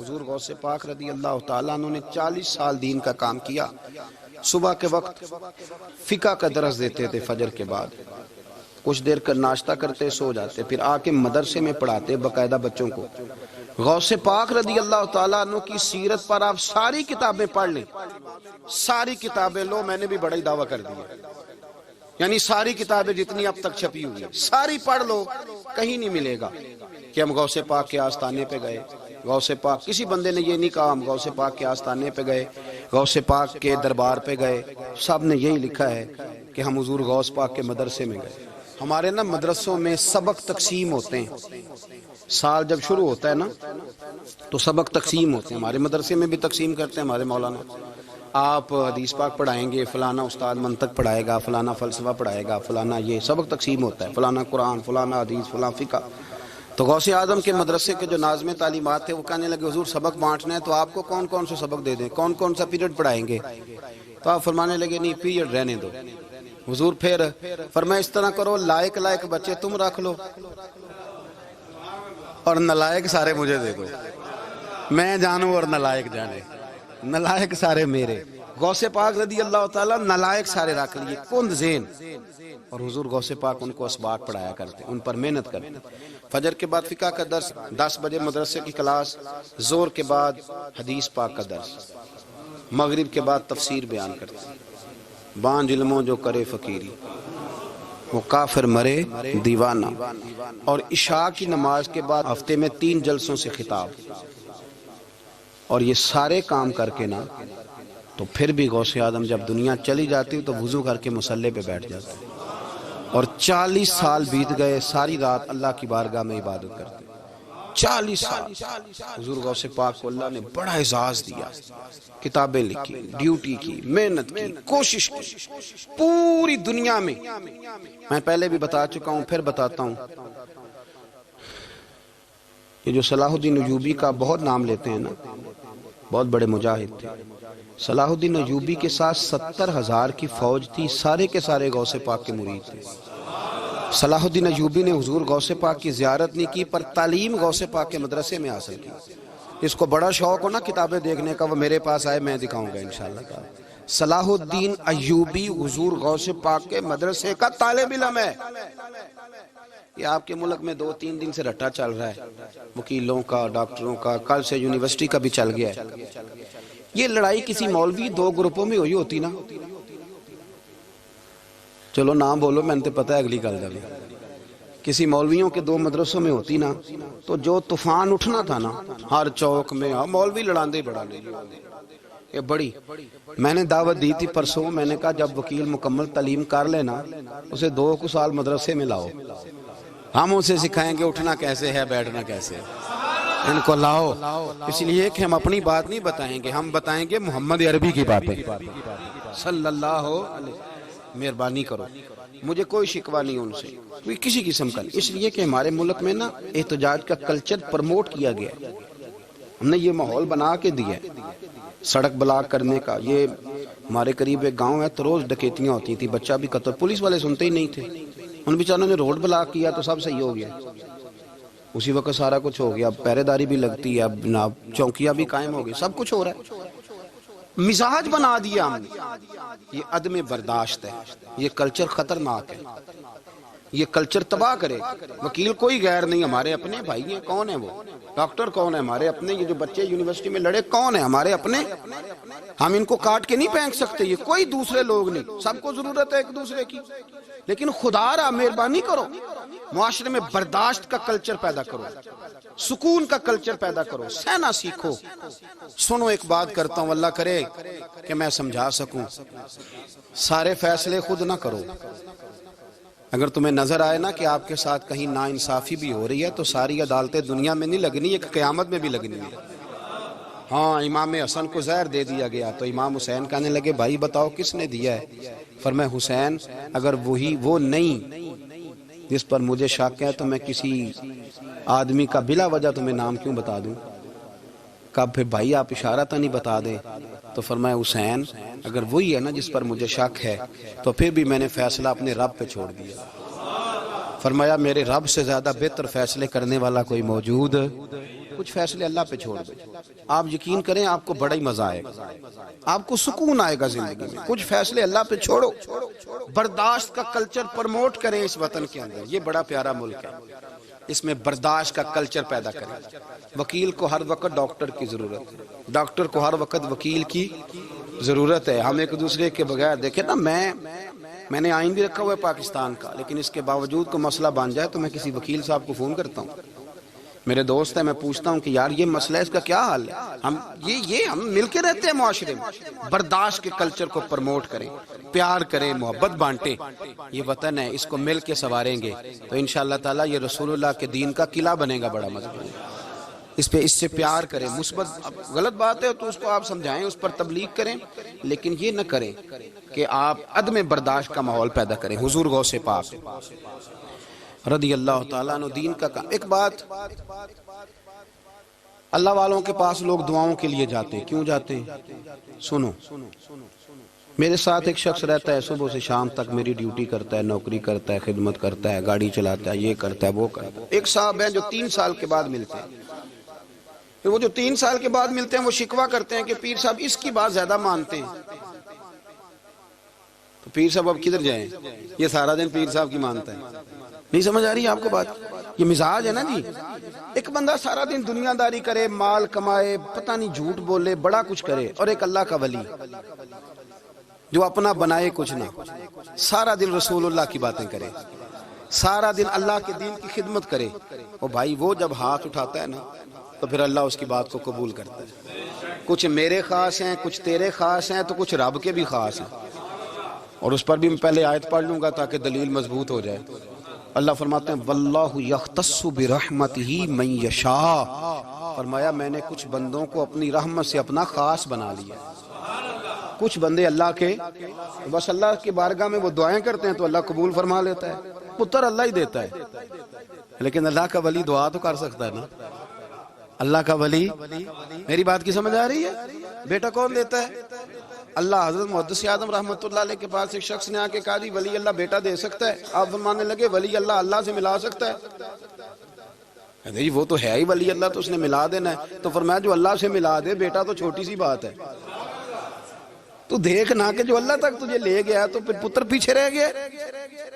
حضور غوث پاک رضی اللہ تعالیٰ عنہ نے 40 سال دین کا کام کیا. صبح کے وقت فقہ کا درس دیتے تھے فجر کے بعد، کچھ دیر کر ناشتہ کرتے سو جاتے، پھر آ کے مدرسے میں پڑھاتے باقاعدہ بچوں کو. غوث پاک رضی اللہ تعالیٰ عنہ کی سیرت پر آپ ساری کتابیں پڑھ لیں، ساری کتابیں لو، میں نے بھی بڑا ہی دعویٰ کر دیا، یعنی ساری کتابیں جتنی اب تک چھپی ہوئی ہیں ساری پڑھ لو، کہیں نہیں ملے گا کہ ہم غوث پاک کے آستانے پہ گئے. غوث پاک کسی بندے نے یہ نہیں کہا ہم غوث پاک کے آستانے پہ گئے، غوث پاک کے دربار پہ گئے. سب نے یہی لکھا ہے کہ ہم حضور غوث پاک کے مدرسے میں گئے. ہمارے نا مدرسوں میں سبق تقسیم ہوتے ہیں، سال جب شروع ہوتا ہے نا تو سبق تقسیم ہوتے ہیں. ہمارے مدرسے میں بھی تقسیم کرتے ہیں ہمارے مولانا. آپ حدیث پاک پڑھائیں گے، فلانا استاد منطق پڑھائے گا، فلانا فلسفہ پڑھائے گا، فلانا یہ سبق تقسیم ہوتا ہے، فلانا قرآن، فلانا حدیث، فلانا فقہ. تو غوث اعظم کے مدرسے کے جو ناظم تعلیمات تھے وہ کہنے لگے حضور سبق بانٹنا ہے تو آپ کو کون کون سے سبق دے دیں، کون کون سا پیریڈ پڑھائیں گے؟ تو آپ فرمانے لگے نہیں پیریڈ رہنے دو. حضور پھر فرمایا اس طرح کرو، لائق بچے تم رکھ لو اور نالائق سارے مجھے دے دو، میں جانوں اور نالائق جانے، نالائق سارے میرے. غوث پاک رضی اللہ تعالیٰ نالائق سارے رکھ لیے، کند ذہن. اور حضور غوث پاک ان کو اسباق پڑھایا کرتے، ان پر محنت کرتے. فجر کے بعد فقہ کا درس، 10 بجے مدرسے کی کلاس، زور کے بعد حدیث پاک کا درس، مغرب کے بعد تفسیر بیان کرتے. بانج علموں جو کرے فقیری وہ کافر مرے دیوانہ. اور عشاء کی نماز کے بعد ہفتے میں 3 جلسوں سے خطاب. اور یہ سارے کام کر کے نا تو پھر بھی غوث اعظم جب دنیا چلی جاتی تو وضو کر کے مصلی پہ بیٹھ جاتے. اور 40 سال بیت گئے، ساری رات اللہ کی بارگاہ میں عبادت کرتے. 40 سال حضور غوث پاک کو اللہ نے بڑا اعزاز دیا، کتابیں لکھی، ڈیوٹی کی، محنت کی، کوشش کی پوری دنیا میں. میں پہلے بھی بتا چکا ہوں، پھر بتاتا ہوں. یہ جو صلاح الدین ایوبی کا بہت نام لیتے ہیں نا، بہت بڑے مجاہد تھے. صلاح الدین ایوبی کے ساتھ 70,000 کی فوج تھی، سارے کے سارے غوث پاک کے مرید تھے. صلاح الدین ایوبی نے حضور غوث پاک کی زیارت نہیں کی پر تعلیم غوث پاک کے مدرسے میں حاصل کی. اس کو بڑا شوق ہو نا کتابیں دیکھنے کا، وہ میرے پاس آئے، میں دکھاؤں گا انشاءاللہ. صلاح الدین ایوبی حضور غوث پاک کے مدرسے کا طالب علم ہے. یہ آپ کے ملک میں 2-3 دن سے رٹا چل رہا ہے، وکیلوں کا، ڈاکٹروں کا، کل سے یونیورسٹی کا بھی چل گیا ہے. یہ لڑائی کسی مولوی 2 گروپوں میں ہوئی ہوتی نا، چلو نام بولو، میں نے پتہ ہے اگلی گل دا بھی، کسی مولویوں کے 2 مدرسوں میں ہوتی نا تو جو طوفان اٹھنا تھا نا ہر چوک میں، مولوی لڑاندے بڑا یہ بڑی. میں نے دعوت دی تھی پرسوں، میں نے کہا جب وکیل مکمل تعلیم کر لینا اسے 2 سال مدرسے میں لاؤ، ہم اسے سکھائیں گے اٹھنا کیسے ہے، بیٹھنا کیسے ہے. ان کو لاؤ، اس لیے کہ ہم اپنی بات نہیں بتائیں گے، ہم بتائیں گے محمد عربی کی باتیں صلی اللہ علیہ. مہربانی کرو، مجھے کوئی شکوہ نہیں ان سے، کوئی کسی قسم کا. اس لیے کہ ہمارے ملک میں نا احتجاج کا کلچر پروموٹ کیا گیا ہے، ہم نے یہ ماحول بنا کے دیا ہے سڑک بلاک کرنے کا. یہ ہمارے قریب ایک گاؤں ہے تو روز ڈکیتیاں ہوتی تھی، بچہ بھی قتل، پولیس والے سنتے ہی نہیں تھے. ان بیچاروں نے روڈ بلاک کیا تو سب صحیح ہو گیا، اسی وقت سارا کچھ ہو گیا. اب پہرے داری بھی لگتی ہے، اب جناب چوکیاں بھی قائم ہو گئی، سب کچھ ہو رہا ہے. مزاج بنا دیا ہم نے. یہ عدم برداشت ہے، یہ کلچر خطرناک ہے، یہ کلچر تباہ کرے. وکیل کوئی غیر نہیں، ہمارے اپنے بھائی ہیں. کون ہے وہ؟ ڈاکٹر کون ہے؟ ہمارے اپنے. یہ جو بچے یونیورسٹی میں لڑے کون ہے؟ ہمارے اپنے. ہم ان کو کاٹ کے نہیں پھینک سکتے، یہ کوئی دوسرے لوگ نہیں. سب کو ضرورت ہے ایک دوسرے کی، لیکن خدا را مہربانی کرو معاشرے میں برداشت کا کلچر پیدا کرو، سکون کا کلچر پیدا کرو، سہنا سیکھو. سنو ایک بات کرتا ہوں، اللہ کرے کہ میں سمجھا سکوں. سارے فیصلے خود نہ کرو. اگر تمہیں نظر آئے نا کہ آپ کے ساتھ کہیں ناانصافی بھی ہو رہی ہے تو ساری عدالتیں دنیا میں نہیں لگنی، ایک قیامت میں بھی لگنی ہے. ہاں امام حسن کو زہر دے دیا گیا تو امام حسین کہنے لگے بھائی بتاؤ کس نے دیا ہے؟ فرمایا حسین اگر وہ نہیں جس پر مجھے شک ہے تو میں کسی آدمی کا بلا وجہ تمہیں نام کیوں بتا دوں؟ کب پھر بھائی آپ اشارہ تو نہیں بتا دیں؟ تو فرمایا حسین اگر وہی ہے نا جس پر مجھے شک ہے تو پھر بھی میں نے فیصلہ اپنے رب پہ چھوڑ دیا. فرمایا میرے رب سے زیادہ بہتر فیصلے کرنے والا کوئی موجود کچھ فیصلے اللہ پہ چھوڑ دو. آپ یقین کریں آپ کو بڑا ہی مزہ آئے گا, آپ کو سکون آئے گا زندگی میں. کچھ فیصلے اللہ پہ چھوڑو, برداشت کا کلچر پروموٹ کریں اس وطن کے اندر. یہ بڑا پیارا ملک ہے, اس میں برداشت کا کلچر پیدا کریں. وکیل کو ہر وقت ڈاکٹر کی ضرورت ہے, ڈاکٹر کو ہر وقت وکیل کی ضرورت ہے. ہم ایک دوسرے کے بغیر دیکھیں نا, میں نے آئین بھی رکھا ہوا ہے پاکستان کا, لیکن اس کے باوجود کوئی مسئلہ بن جائے تو میں کسی وکیل صاحب کو فون کرتا ہوں. میرے دوست ہے, میں پوچھتا ہوں کہ یار یہ مسئلہ ہے, اس کا کیا حل ہے. ہم مل کے رہتے ہیں معاشرے میں. برداشت کے کلچر کو پروموٹ کریں, پیار کریں, محبت بانٹیں. یہ وطن ہے, اس کو مل کے سنواریں گے تو انشاءاللہ تعالی یہ رسول اللہ کے دین کا قلعہ بنے گا بڑا مضبوط. اس سے پیار کریں. مثبت غلط بات ہے تو اس کو آپ سمجھائیں, اس پر تبلیغ کریں, لیکن یہ نہ کریں کہ آپ عدم برداشت کا ماحول پیدا کریں. حضور غوث پاک رضی اللہ تعالیٰ عنہ دین کا کام. ایک بات, اللہ والوں کے پاس لوگ دعاؤں کے لیے جاتے ہیں. کیوں جاتے ہیں؟ سنو, میرے ساتھ ایک شخص رہتا ہے, صبح سے شام تک میری ڈیوٹی کرتا ہے, نوکری کرتا ہے, خدمت کرتا ہے, گاڑی چلاتا ہے, یہ کرتا ہے, وہ کرتا ہے. ایک صاحب ہیں جو 3 سال کے بعد ملتے ہیں. پھر وہ جو 3 سال کے بعد ملتے ہیں وہ شکوہ کرتے ہیں کہ پیر صاحب اس کی بات زیادہ مانتے ہیں. تو پیر صاحب اب کدھر جائیں, یہ سارا دن پیر صاحب کی مانتا ہے. نہیں سمجھ آ رہی ہے آپ کو بات؟ یہ مزاج ہے نا جی. ایک بندہ سارا دن دنیا داری کرے, مال کمائے, پتہ نہیں جھوٹ بولے, بڑا کچھ کرے, اور ایک اللہ کا ولی جو اپنا بنائے کچھ نہ, سارا دن رسول اللہ کی باتیں کرے, سارا دن اللہ کے دین کی خدمت کرے. اور بھائی وہ جب ہاتھ اٹھاتا ہے نا تو پھر اللہ اس کی بات کو قبول کرتا ہے. کچھ میرے خاص ہیں, کچھ تیرے خاص ہیں, تو کچھ رب کے بھی خاص ہیں. اور اس پر بھی میں پہلے آیت پڑھ لوں گا تاکہ دلیل مضبوط ہو جائے. اللہ فرماتے ہیں واللہ یختص برحمتہ من یشاء. فرمایا میں نے کچھ بندوں کو اپنی رحمت سے اپنا خاص بنا لیا. کچھ بندے اللہ کے بس اللہ کی بارگاہ میں وہ دعائیں کرتے ہیں تو اللہ قبول فرما لیتا ہے. پتر اللہ ہی دیتا ہے, لیکن اللہ کا ولی دعا تو کر سکتا ہے نا. اللہ کا ولی, میری بات کی سمجھ آ رہی ہے؟ بیٹا کون دیتا ہے؟ اللہ. حضرت محدث اعظم رحمۃ اللہ علیہ کے پاس ایک شخص نے آ کے کہا جی ولی اللہ بیٹا دے سکتا ہے؟ آپ فرمانے لگے ولی اللہ اللہ سے ملا سکتا ہے؟ جی وہ تو ہے ہی ولی اللہ, تو اس نے ملا دینا ہے. تو فرمایا جو اللہ سے ملا دے بیٹا تو چھوٹی سی بات ہے. تو دیکھ نہ کہ جو اللہ تک تجھے لے گیا تو پھر پتر پیچھے رہ گیا.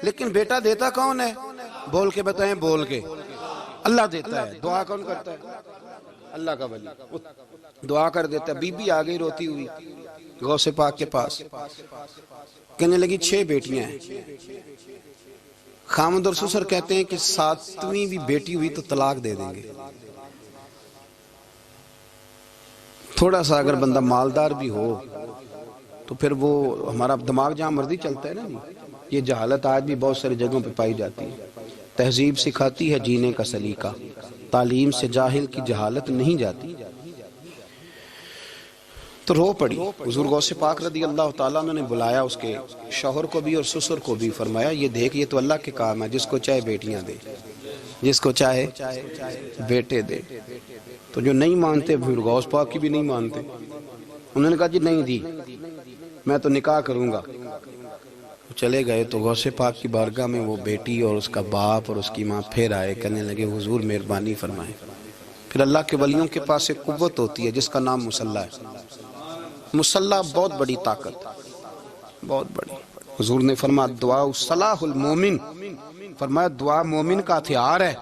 لیکن بیٹا دیتا کون ہے؟ بول کے بتائیں, بول کے. اللہ دیتا ہے. دعا کون کرتا ہے؟ اللہ کا ولی دعا کر دیتا ہے. بی بی آ گئی روتی ہوئی غوث پاک کے پاس, کہنے لگی 6 بیٹیاں ہیں. خامد اور سسر کہتے ہیں کہ 7ویں بھی بیٹی ہوئی تو طلاق دے دیں گے. تھوڑا سا اگر بندہ مالدار بھی ہو تو پھر وہ ہمارا دماغ جہاں مرضی چلتا ہے نا جی. یہ جہالت آج بھی بہت ساری جگہوں پہ پائی جاتی ہے. تہذیب سکھاتی ہے جینے کا سلیقہ, تعلیم سے جاہل کی جہالت نہیں جاتی. تو رو پڑی. حضور غوث پاک رضی اللہ تعالیٰ نے بلایا اس کے شوہر کو بھی اور سسر کو بھی. فرمایا یہ دیکھ یہ تو اللہ کے کام ہے, جس کو چاہے بیٹیاں دے, جس کو چاہے بیٹے دے. تو جو نہیں مانتے پھر غوث پاک کی بھی نہیں مانتے. انہوں نے کہا جی نہیں جی میں تو نکاح کروں گا. چلے گئے تو غوث پاک کی بارگاہ میں وہ بیٹی اور اس کا باپ اور اس کی ماں پھر آئے, کہنے لگے حضور مہربانی فرمائیں. پھر اللہ کے ولیوں کے پاس ایک قوت ہوتی ہے جس کا نام مصلی ہے. مصلی بہت بڑی طاقت, بہت بڑی. حضور نے فرمایا دعا صلاح المومن, فرمایا دعا مومن کا ہتھیار ہے.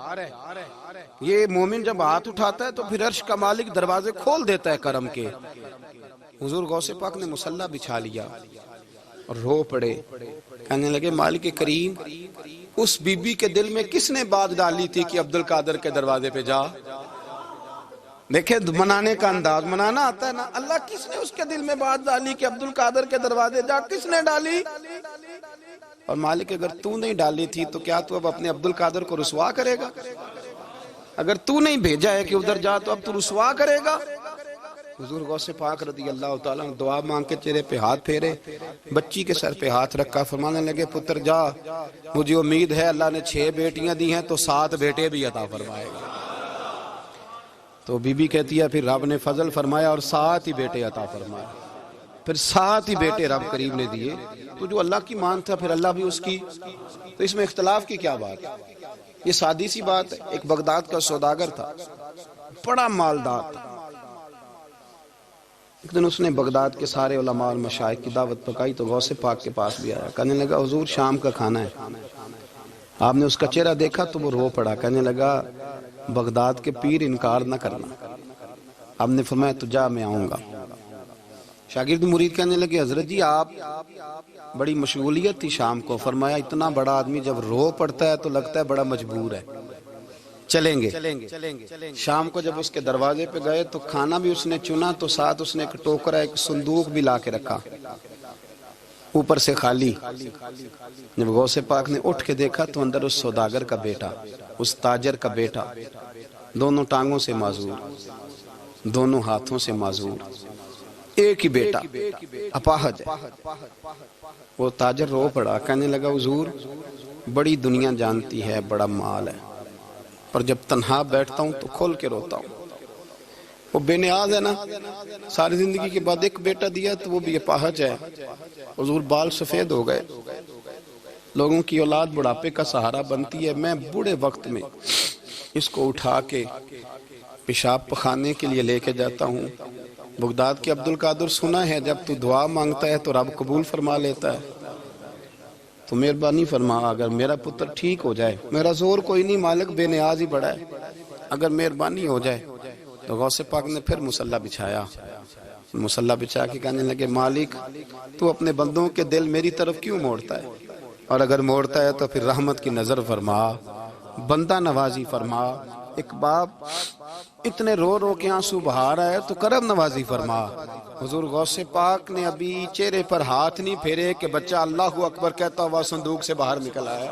یہ مومن جب ہاتھ اٹھاتا ہے تو پھر عرش کا مالک دروازے کھول دیتا ہے کرم کے. حضور غوث پاک نے مصلی بچھا لیا اور رو پڑے, کہنے لگے مالک کریم اس بی بی کے دل میں کس نے بات ڈالی تھی کہ عبد القادر کے دروازے پہ جا. دیکھیں منانے کا انداز, منانا آتا ہے نا. اللہ کس نے اس کے دل میں بات ڈالی کہ عبد القادر کے دروازے جا, کس نے ڈالی؟ اور مالک اگر تو نہیں ڈالی تھی تو کیا تو اب اپنے عبد القادر کو رسوا کرے گا؟ اگر تو نہیں بھیجا ہے کہ ادھر جا تو اب تو رسوا کرے گا؟ حضور غوث پاک رضی اللہ تعالیٰ نے دعا مانگ کے چہرے پہ ہاتھ پھیرے, بچی کے سر پہ ہاتھ رکھا, فرمانے لگے پتر جا, مجھے امید ہے اللہ نے 6 بیٹیاں دی ہیں تو 7 بیٹے بھی عطا فرمائے گا. تو بی بی کہتی ہے پھر رب نے فضل فرمایا اور 7 ہی بیٹے عطا فرمائے. پھر 7 ہی بیٹے رب کریم نے دیے. تو جو اللہ کی مان تھا پھر اللہ بھی اس کی. تو اس میں اختلاف کی کیا بات ہے؟ یہ سادی سی بات ہے. ایک بغداد کا سوداگر تھا, بڑا مالدار تھا۔ ایک دن اس نے بغداد کے سارے علماء اور مشائخ کی دعوت پکائی تو غوث پاک کے پاس بھی آیا، کہنے لگا حضور شام کا کھانا ہے۔ آپ نے اس کا چہرہ دیکھا تو وہ رو پڑا، کہنے لگا بغداد کے پیر انکار نہ کرنا۔ آپ نے فرمایا تو جا میں آؤں گا۔ شاگرد مرید کہنے لگے حضرت جی آپ بڑی مشغولیت تھی شام کو، فرمایا اتنا بڑا آدمی جب رو پڑتا ہے تو لگتا ہے بڑا مجبور ہے، چلیں گے۔ شام کو جب اس کے دروازے پہ گئے تو کھانا بھی اس نے چنا تو ساتھ اس نے ایک ٹوکرا ایک صندوق بھی لا کے رکھا، اوپر سے خالی۔ جب غوث پاک نے اٹھ کے دیکھا تو اندر اس سوداگر کا بیٹا، اس تاجر کا بیٹا، دونوں ٹانگوں سے معذور، دونوں ہاتھوں سے معذور، ایک ہی بیٹا اپاہج ہے۔ وہ تاجر رو پڑا، کہنے لگا حضور بڑی دنیا جانتی ہے، بڑا مال ہے، پر جب تنہا بیٹھتا ہوں تو کھول کے روتا ہوں۔ وہ بے نیاز ہے نا، ساری زندگی کے بعد ایک بیٹا دیا تو وہ بھی اپاہج ہے۔ حضور بال سفید ہو گئے، لوگوں کی اولاد بڑھاپے کا سہارا بنتی ہے، میں بوڑھے وقت میں اس کو اٹھا کے پیشاب پخانے کے لیے لے کے جاتا ہوں۔ بغداد کے عبد القادر سنا ہے جب تو دعا مانگتا ہے تو رب قبول فرما لیتا ہے، تو مہربانی فرما اگر میرا پتر ٹھیک ہو جائے، میرا زور کوئی نہیں مالک، بے نیاز ہی بڑا ہے، اگر مہربانی ہو جائے۔ تو غوث پاک نے پھر مصلی بچھایا، مصلی بچھا کے کہنے لگے مالک تو اپنے بندوں کے دل میری طرف کیوں موڑتا ہے، اور اگر موڑتا ہے تو پھر رحمت کی نظر فرما، بندہ نوازی فرما۔ ایک باپ اتنے رو رو کے آنسو بہا رہا ہے تو کرم نوازی فرما۔ حضور غوث پاک نے ابھی چہرے پر ہاتھ نہیں پھیرے کہ بچہ اللہ اکبر کہتا ہوا صندوق سے باہر نکل آیا۔